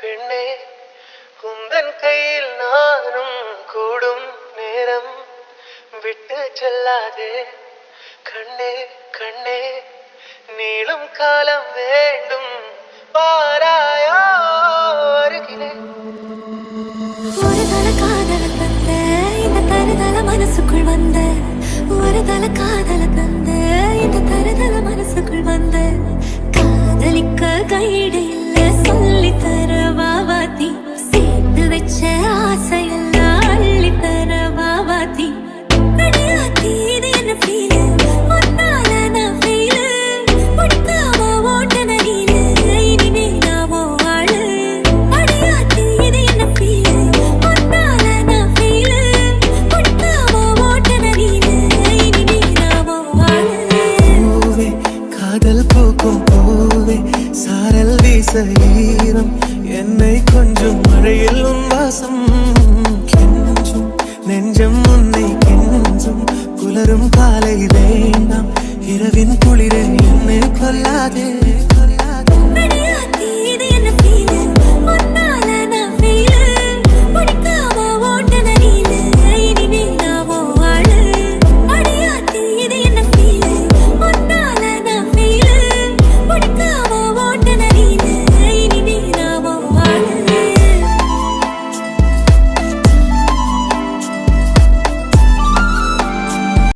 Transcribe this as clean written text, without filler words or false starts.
பெண்ணே உந்தன் கையில் நானும் கூடும் நேரம் விட்டு செல்லாதே கண்ணே கண்ணே நீளும் காலம் வேண்டும் பாராயோ அருகிலே ஒரு தல காதல தந்த இந்த தருதல மனசுக்குள் வந்த ஒரு தல காதல தந்த இந்த தருதல மனசுக்குள் வந்த காதலிக்க கைடு இல்ல சொல்லி தர வாவாத்தி சேர்த்து வச்ச ஆசையெல்லாம் அள்ளி தர வாவாத்தி அடியாத்தி இது என்ன ஃபீலு ஒன்னால நான் ஃபீலு முடிக்காம ஓட்ட நடியில இனிமே நாவோ ஆளு அடியாத்தி இது என்ன ஃபீலு ஒன்னால நான் ஃபீலு முடிக்காம ஓட்ட நடியில இனிமே நாவோ ஆளு பூவே காதல் பூக்கும் பூவே சாரல் வீச ஈரம் என்னை கொஞ்சம் மழையில் உன் வாசம்